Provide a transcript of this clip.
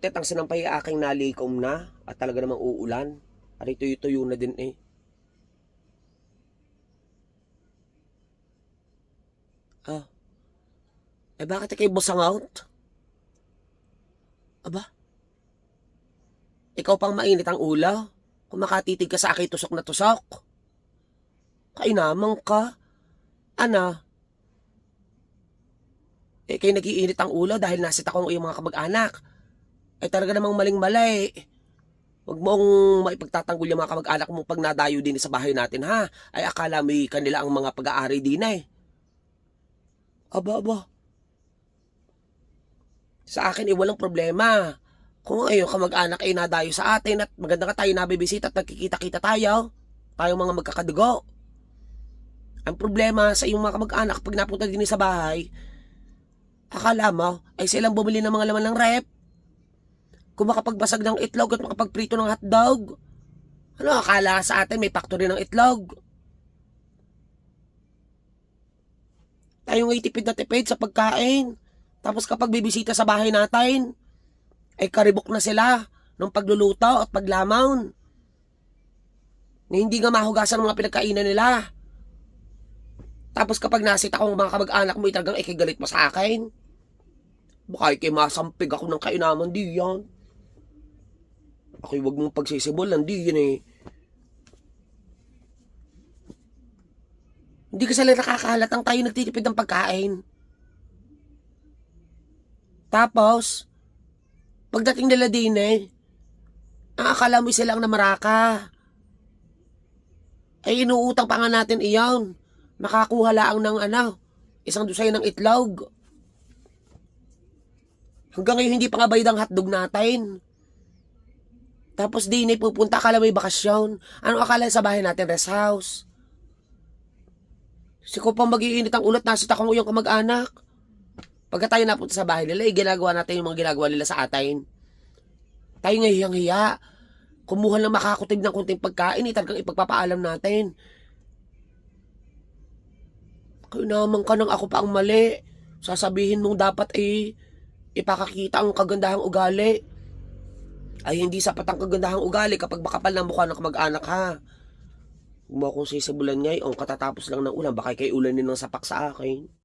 Tet, ang sinampay aking nalikom na at talaga namang uulan. Ari tuyo-tuyo na din eh. Ah, bakit ikay busang out? Aba, ikaw pang mainit ang ulo? Kung makatitig ka sa akin tusok na tusok. Kainamang ka. Ana, kay nagiinit ang ulo dahil nasit akong iyong mga kamag-anak. Ay talaga namang maling-malay. Huwag mong maipagtatanggol yung mga kamag-anak mo pag nadayo din sa bahay natin, ha? Ay akala may kanila ang mga pag-aari din eh. Aba. Sa akin walang problema. Kung ayun kamag-anak ay nadayo sa atin at maganda ka tayo nabibisita at nagkikita-kita tayo. Tayong mga magkakadugo. Ang problema sa iyong mga kamag-anak pag napunta din sa bahay, akala mo ay silang bumili ng mga laman ng rep. Kung makapagbasag ng itlog at makapagprito ng hotdog. Ano akala sa atin may factory ng itlog? Tayo ngay tipid na tipid sa pagkain. Tapos kapag bibisita sa bahay natin, ay karibok na sila ng pagluluto at paglamon. Na hindi nga mahugasan ang mga pinagkainan nila. Tapos kapag nasit akong mga kamag-anak mo, talagang ikigalit mo sa akin. Baka ikay masampig ako ng kainaman, di yan. Ako'y wag mong pagsisibulan, di yan eh. Hindi ka sila nakakahalatang tayo nagtitipid ng pagkain. Tapos, pagdating nila din eh, ang akala mo silang namaraka. Ay inuutang pa nga natin iyon. Makakuha laang ng isang dusay ng itlog. Hanggang ngayon hindi pa nga bayad ang hotdog natin. Tapos din ay pupunta, akala may bakasyon. Ano akala sa bahay natin, rest house? Kasi ko pang mag-iinit ang ulat, nasit akong iyong kamag-anak. Pagka tayo napunta sa bahay nila, ginagawa natin yung mga ginagawa nila sa atin. Tayo nga hiyang-hiya. Kumuha lang makakutib ng kunting pagkain, talagang ipagpapaalam natin. Kaya naman ka nang ako pa ang mali. Sasabihin mong dapat ipakakita ang kagandahang ugali. Ay hindi sapat ang kagandahang ugali kapag makapal ng mukha ng kamag-anak, ha. Huwag mo akong sisibulan ngayon, katatapos lang ng ulan, baka kay ulanin ng sapak sa akin.